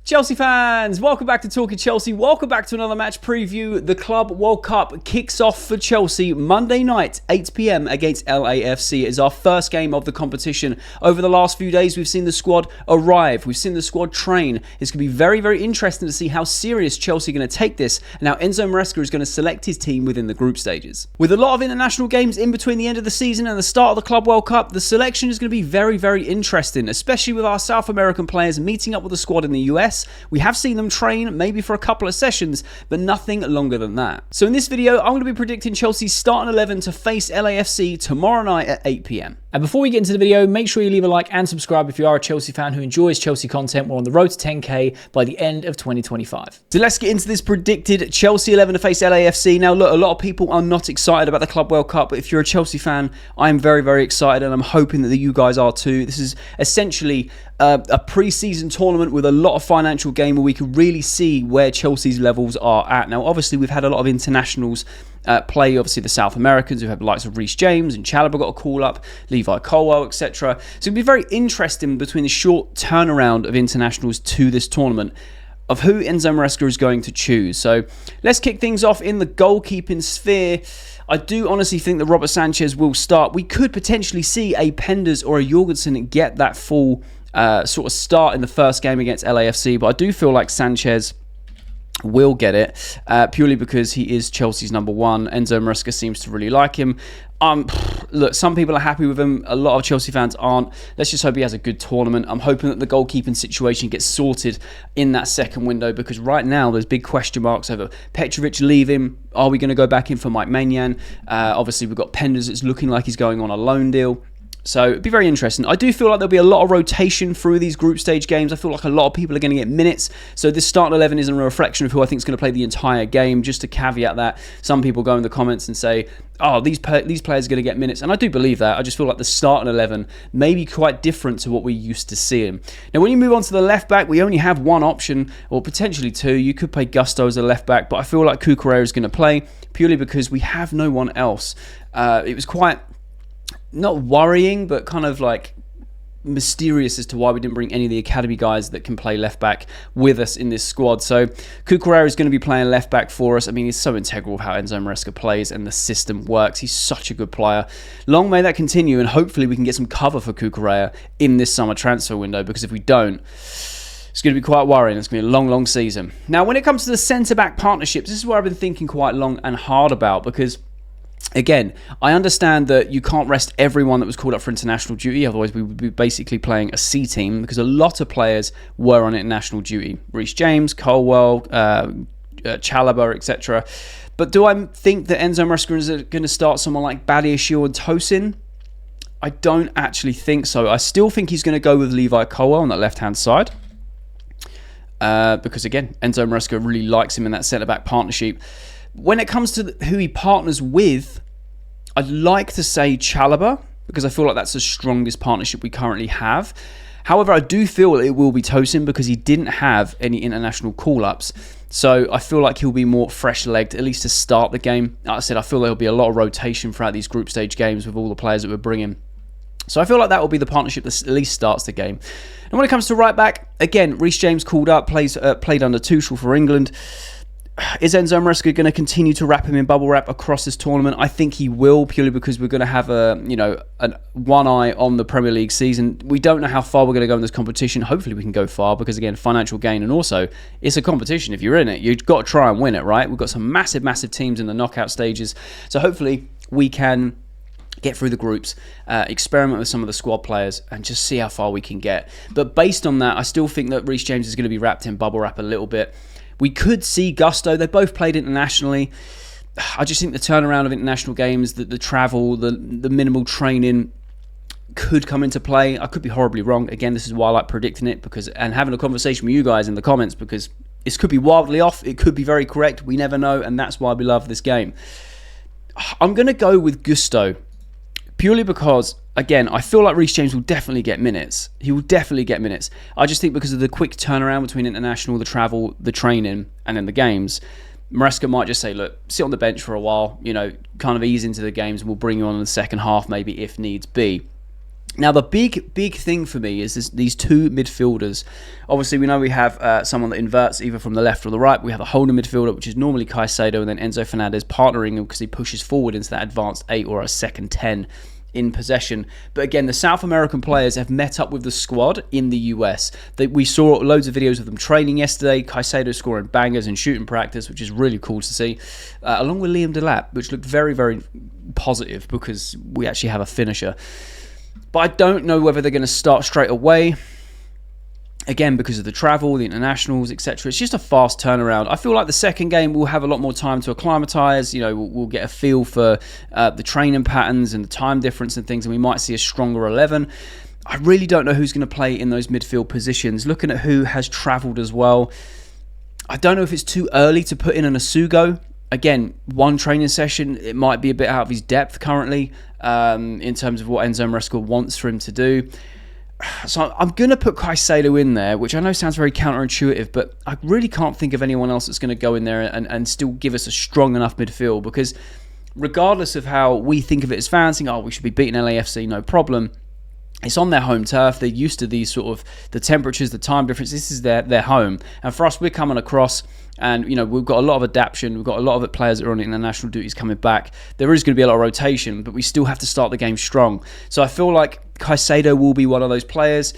Chelsea fans, welcome back to Talking Chelsea. Welcome back to another match preview. The Club World Cup kicks off for Chelsea Monday night, 8 p.m. against LAFC. It is our first game of the competition. Over the last few days, we've seen the squad arrive. We've seen the squad train. It's going to be very, very interesting to see how serious Chelsea are going to take this and how Enzo Maresca is going to select his team within the group stages. With a lot of international games in between the end of the season and the start of the Club World Cup, the selection is going to be very, very interesting, especially with our South American players meeting up with the squad in the US. We have seen them train maybe for a couple of sessions, but nothing longer than that. So in this video, I'm going to be predicting Chelsea's starting 11 to face LAFC tomorrow night at 8 p.m. And before we get into the video, make sure you leave a like and subscribe if you are a Chelsea fan who enjoys Chelsea content. We're on the road to 10k by the end of 2025. So let's get into this predicted Chelsea 11 to face LAFC. Now look, a lot of people are not excited about the Club World Cup, but if you're a Chelsea fan, I'm very, very excited and I'm hoping that you guys are too. This is essentially a pre-season tournament with a lot of financial gain where we can really see where Chelsea's levels are at. Now obviously we've had a lot of internationals play, obviously the South Americans who have the likes of Reece James and Chalobah got a call up, Levi Colwell, etc. So it'll be very interesting between the short turnaround of internationals to this tournament of who Enzo Maresca is going to choose. So let's kick things off in the goalkeeping sphere. I do honestly think that Robert Sanchez will start. We could potentially see a Penders or a Jorgensen get that full sort of start in the first game against LAFC, but I do feel like Sanchez will get it purely because he is Chelsea's number one. Enzo Maresca seems to really like him. Look, some people are happy with him. A lot of Chelsea fans aren't. Let's just hope he has a good tournament. I'm hoping that the goalkeeping situation gets sorted in that second window because right now there's big question marks over Petrovic leaving. Are we going to go back in for Mike Maignan? Obviously, we've got Penders. It's looking like he's going on a loan deal. So it'd be very interesting. I do feel like there'll be a lot of rotation through these group stage games. I feel like a lot of people are going to get minutes. So this starting 11 isn't a reflection of who I think is going to play the entire game. Just to caveat that, some people go in the comments and say, oh, these players are going to get minutes. And I do believe that. I just feel like the starting 11 may be quite different to what we used to see him. Now, when you move on to the left back, we only have one option, or potentially two. You could play Gusto as a left back, but I feel like Cucurella is going to play purely because we have no one else. It was quite not worrying, but kind of like mysterious as to why we didn't bring any of the academy guys that can play left back with us in this squad. So Cucurella is going to be playing left back for us. I mean, he's so integral of how Enzo Maresca plays and the system works. He's such a good player. Long may that continue, and hopefully we can get some cover for Cucurella in this summer transfer window, because if we don't, it's going to be quite worrying. It's going to be a long, long season. Now, when it comes to the centre-back partnerships, this is what I've been thinking quite long and hard about, because again, I understand that you can't rest everyone that was called up for international duty, otherwise we would be basically playing a C team, because a lot of players were on international duty. Reece James, Colwell, Chalobah, etc. But do I think that Enzo Maresca is going to start someone like Badiashile and Tosin? I don't actually think so. I still think he's going to go with Levi Colwell on that left-hand side. Because again, Enzo Maresca really likes him in that centre-back partnership. When it comes to who he partners with, I'd like to say Chalobah, because I feel like that's the strongest partnership we currently have. However, I do feel it will be Tosin because he didn't have any international call-ups. So I feel like he'll be more fresh-legged, at least to start the game. Like I said, I feel there'll be a lot of rotation throughout these group stage games with all the players that we're bringing. So I feel like that will be the partnership that at least starts the game. And when it comes to right back, again, Reece James called up, played under Tuchel for England. Is Enzo Maresca going to continue to wrap him in bubble wrap across this tournament? I think he will, purely because we're going to have one eye on the Premier League season. We don't know how far we're going to go in this competition. Hopefully we can go far, because again, financial gain, and also it's a competition. If you're in it, you've got to try and win it, right? We've got some massive, massive teams in the knockout stages. So hopefully we can get through the groups, experiment with some of the squad players, and just see how far we can get. But based on that, I still think that Reece James is going to be wrapped in bubble wrap a little bit. We could see Gusto. They both played internationally. I just think the turnaround of international games, the travel, the minimal training could come into play. I could be horribly wrong. Again, this is why I like predicting it, and having a conversation with you guys in the comments, because this could be wildly off. It could be very correct. We never know, and that's why we love this game. I'm going to go with Gusto, purely because, again, I feel like Reece James will definitely get minutes. He will definitely get minutes. I just think because of the quick turnaround between international, the travel, the training, and then the games, Maresca might just say, look, sit on the bench for a while, kind of ease into the games, and we'll bring you on in the second half maybe if needs be. Now, the big thing for me is these two midfielders. Obviously, we know we have someone that inverts either from the left or the right. We have a holding midfielder, which is normally Caicedo, and then Enzo Fernandez partnering him because he pushes forward into that advanced 8 or a second 10 in possession. But again, the South American players have met up with the squad in the US. We saw loads of videos of them training yesterday. Caicedo scoring bangers in shooting practice, which is really cool to see, along with Liam Dilap, which looked very, very positive because we actually have a finisher. But I don't know whether they're going to start straight away. Again, because of the travel, the internationals, etc. It's just a fast turnaround. I feel like the second game we'll have a lot more time to acclimatise. You know, we'll get a feel for the training patterns and the time difference and things, and we might see a stronger 11. I really don't know who's going to play in those midfield positions. Looking at who has travelled as well, I don't know if it's too early to put in an Asugo. Again, one training session, it might be a bit out of his depth currently in terms of what Enzo Maresca wants for him to do. So I'm going to put Caicedo in there, which I know sounds very counterintuitive, but I really can't think of anyone else that's going to go in there and still give us a strong enough midfield, because regardless of how we think of it as fans, think, oh, we should be beating LAFC, no problem. It's on their home turf. They're used to these sort of the temperatures, the time difference. This is their home. And for us, we're coming across and, you know, we've got a lot of adaptation. We've got a lot of players that are on international duties coming back. There is going to be a lot of rotation, but we still have to start the game strong. So I feel like Caicedo will be one of those players.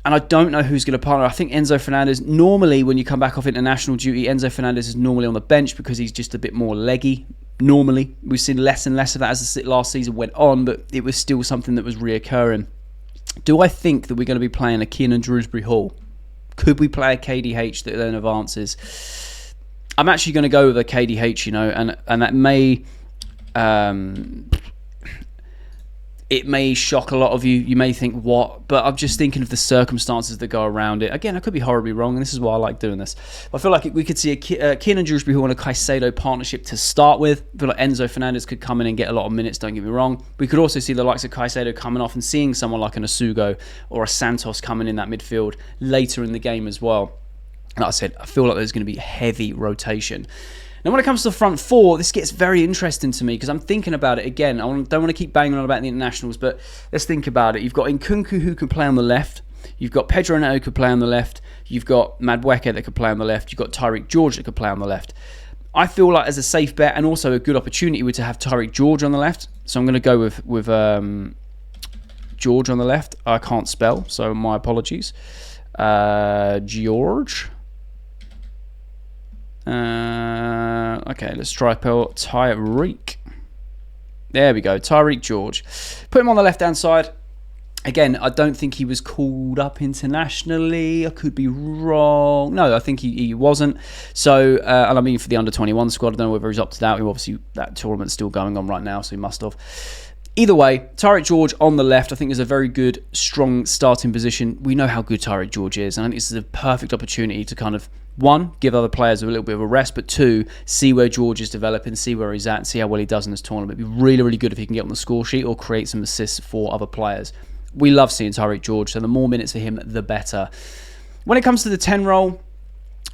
And I don't know who's going to partner. I think Enzo Fernandez, normally when you come back off international duty, Enzo Fernandez is normally on the bench because he's just a bit more leggy. Normally, we've seen less and less of that as the last season went on, but it was still something that was reoccurring. Do I think that we're going to be playing a Keenan Drewsbury Hall? Could we play a KDH that then advances? I'm actually going to go with a KDH, you know, and that may it may shock a lot of you. You may think, what? But I'm just thinking of the circumstances that go around it. Again, I could be horribly wrong, and this is why I like doing this. I feel like we could see a Keenan Drewsbury Hall and a Caicedo partnership to start with. I feel like Enzo Fernandez could come in and get a lot of minutes, don't get me wrong. We could also see the likes of Caicedo coming off and seeing someone like an Asugo or a Santos coming in that midfield later in the game as well. Like I said, I feel like there's going to be heavy rotation. Now, when it comes to the front four, this gets very interesting to me because I'm thinking about it again. I don't want to keep banging on about the internationals, but let's think about it. You've got Nkunku who can play on the left. You've got Pedro Neto who could play on the left. You've got Madueke that could play on the left. You've got Tyreek George that could play on the left. I feel like as a safe bet and also a good opportunity would to have Tyreek George on the left. So I'm going to go with George on the left. I can't spell, so my apologies. George. Okay, let's try Tyreek. There we go, Tyreek George. Put him on the left-hand side. Again, I don't think he was called up internationally. I could be wrong. No, I think he wasn't. So, and I mean for the under-21 squad, I don't know whether he's opted out. Obviously, that tournament's still going on right now, so he must have. Either way, Tyreek George on the left, I think is a very good, strong starting position. We know how good Tyreek George is, and I think this is a perfect opportunity to kind of, one, give other players a little bit of a rest, but two, see where George is developing, see where he's at, and see how well he does in this tournament. It'd be really, really good if he can get on the score sheet or create some assists for other players. We love seeing Tyreek George, so the more minutes for him, the better. When it comes to the 10 role,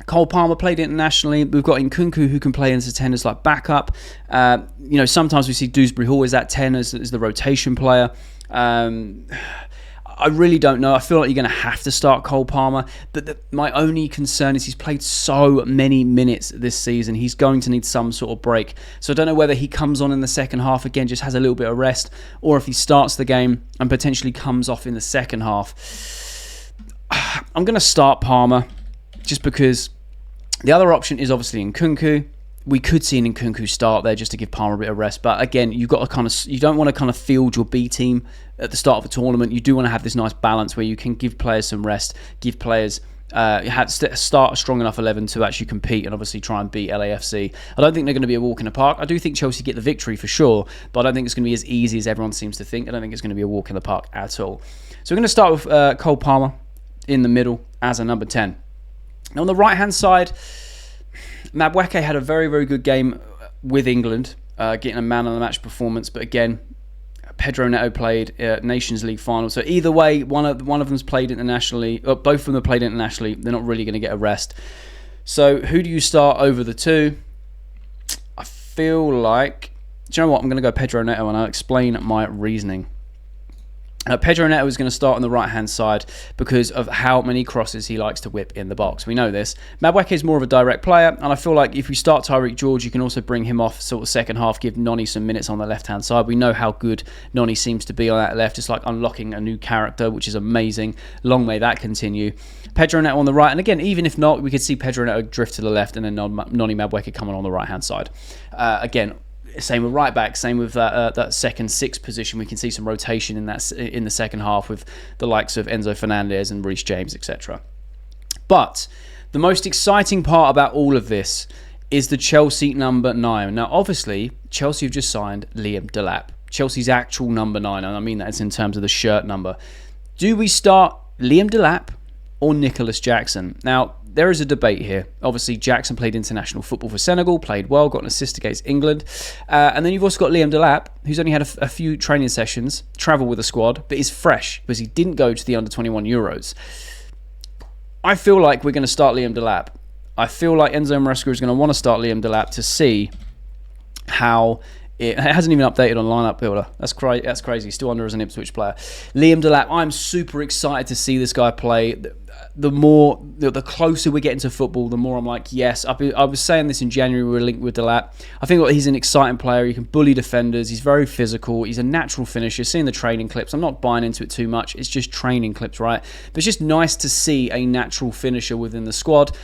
Cole Palmer played internationally. We've got Nkunku who can play into 10 as like backup. You know, sometimes we see Dewsbury Hall as that 10 as the rotation player. I really don't know. I feel like you're going to have to start Cole Palmer. But my only concern is he's played so many minutes this season. He's going to need some sort of break. So I don't know whether he comes on in the second half again, just has a little bit of rest, or if he starts the game and potentially comes off in the second half. I'm going to start Palmer just because the other option is obviously Nkunku. We could see an Nkunku start there just to give Palmer a bit of rest. But again, you don't want to kind of field your B team at the start of a tournament. You do want to have this nice balance where you can give players some rest, give players start a strong enough 11 to actually compete and obviously try and beat LAFC. I don't think they're going to be a walk in the park. I do think Chelsea get the victory for sure, but I don't think it's going to be as easy as everyone seems to think. I don't think it's going to be a walk in the park at all. So we're going to start with Cole Palmer in the middle as a number 10. Now on the right-hand side, Madueke had a very, very good game with England, getting a man of the match performance. But again, Pedro Neto played Nations League final. So either way, one of them's played internationally. Or both of them have played internationally. They're not really going to get a rest. So who do you start over the two? I feel like, do you know what? I'm going to go Pedro Neto, and I'll explain my reasoning. Pedro Neto is going to start on the right-hand side because of how many crosses he likes to whip in the box. We know this. Madueke is more of a direct player, and I feel like if you start Tyreek George, you can also bring him off sort of second half, give Noni some minutes on the left-hand side. We know how good Noni seems to be on that left. It's like unlocking a new character, which is amazing. Long may that continue. Pedro Neto on the right, and again, even if not, we could see Pedro Neto drift to the left and then Noni Madueke coming on the right-hand side. Again, same with right back, same with that second sixth position. We can see some rotation in the second half with the likes of Enzo Fernandez and Reece James, etc. But the most exciting part about all of this is the Chelsea number 9. Now, obviously, Chelsea have just signed Liam Dilap, Chelsea's actual number 9, and I mean that it's in terms of the shirt number. Do we start Liam Dilap or Nicholas Jackson? Now, there is a debate here. Obviously, Jackson played international football for Senegal, played well, got an assist against England. And then you've also got Liam Dilap, who's only had a few training sessions, travel with the squad, but is fresh because he didn't go to the under-21 Euros. I feel like we're going to start Liam Dilap. I feel like Enzo Maresca is going to want to start Liam Dilap to see how... It hasn't even updated on lineup builder. That's crazy. Still under as an Ipswich player. Liam Dilap, I'm super excited to see this guy play. The closer we get into football, the more I'm like, yes. I was saying this in January, we were linked with Dilap. I think he's an exciting player. He can bully defenders. He's very physical. He's a natural finisher. Seeing the training clips, I'm not buying into it too much. It's just training clips, right? But it's just nice to see a natural finisher within the squad.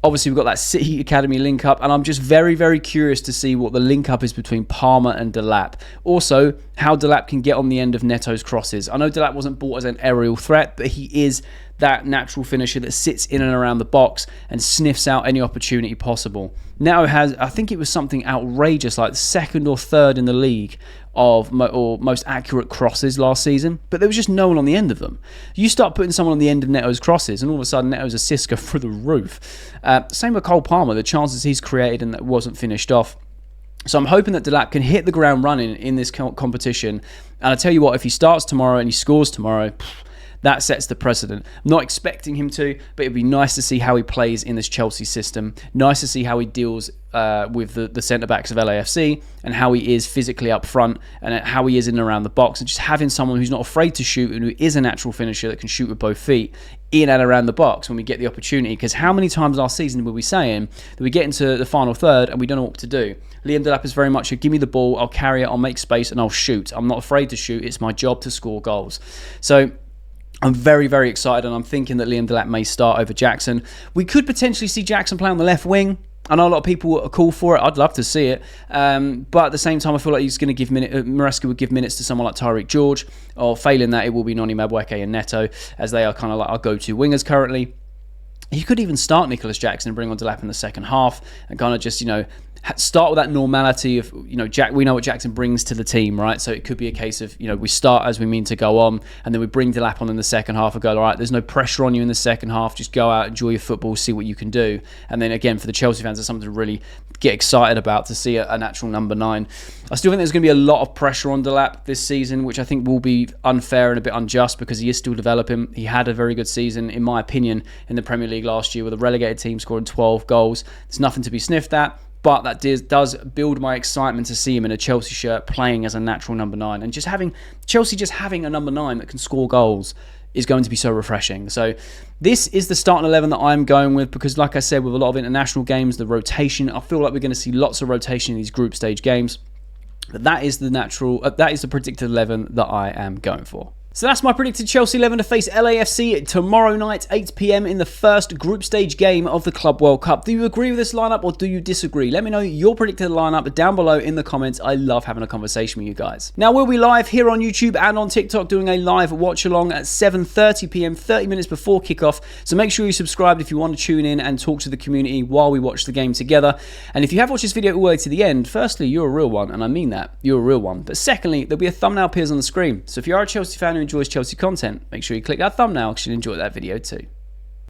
Obviously, we've got that City Academy link-up, and I'm just very, very curious to see what the link-up is between Palmer and Dilap. Also, how Dilap can get on the end of Neto's crosses. I know Dilap wasn't bought as an aerial threat, but he is that natural finisher that sits in and around the box and sniffs out any opportunity possible. Neto has, I think it was something outrageous, like second or third in the league of most accurate crosses last season, but there was just no one on the end of them. You start putting someone on the end of Neto's crosses, and all of a sudden Neto's assists go through the roof. Same with Cole Palmer, the chances he's created and that wasn't finished off. So I'm hoping that Dilap can hit the ground running in this competition. And I tell you what, if he starts tomorrow and he scores tomorrow, that sets the precedent. I'm not expecting him to, but it'd be nice to see how he plays in this Chelsea system. Nice to see how he deals with the centre-backs of LAFC and how he is physically up front and how he is in and around the box. And just having someone who's not afraid to shoot and who is a natural finisher that can shoot with both feet in and around the box when we get the opportunity. Because how many times last season were we saying that we get into the final third and we don't know what to do? Liam Dilap is very much a give me the ball, I'll carry it, I'll make space and I'll shoot. I'm not afraid to shoot. It's my job to score goals. So I'm very, very excited, and I'm thinking that Liam Dilap may start over Jackson. We could potentially see Jackson play on the left wing. I know a lot of people are call for it. I'd love to see it. But at the same time, I feel like he's going to give Maresca would give minutes to someone like Tyreek George, or failing that, it will be Noni Madueke and Neto, as they are kind of like our go-to wingers currently. You could even start Nicholas Jackson and bring on Dilap in the second half and kind of just, start with that normality of, we know what Jackson brings to the team, right? So it could be a case of, we start as we mean to go on, and then we bring Dilap on in the second half and go, all right, there's no pressure on you in the second half. Just go out, enjoy your football, see what you can do. And then again, for the Chelsea fans, it's something to really get excited about, to see a natural number 9. I still think there's going to be a lot of pressure on Dilap this season, which I think will be unfair and a bit unjust because he is still developing. He had a very good season, in my opinion, in the Premier League last year with a relegated team scoring 12 goals. There's nothing to be sniffed at. But that does build my excitement to see him in a Chelsea shirt playing as a natural number 9. And just having Chelsea having a number 9 that can score goals is going to be so refreshing. So this is the starting 11 that I'm going with because, like I said, with a lot of international games, the rotation, I feel like we're going to see lots of rotation in these group stage games. But that is the predicted 11 that I am going for. So that's my predicted Chelsea 11 to face LAFC tomorrow night, 8 PM in the first group stage game of the Club World Cup. Do you agree with this lineup or do you disagree? Let me know your predicted lineup down below in the comments. I love having a conversation with you guys. Now, we'll be live here on YouTube and on TikTok doing a live watch along at 7:30 PM, 30 minutes before kickoff. So make sure you subscribe if you want to tune in and talk to the community while we watch the game together. And if you have watched this video all the way to the end, firstly, you're a real one, and I mean that. You're a real one. But secondly, there'll be a thumbnail appears on the screen. So if you are a Chelsea fan who enjoys Chelsea content, make sure you click that thumbnail because you'll enjoy that video too.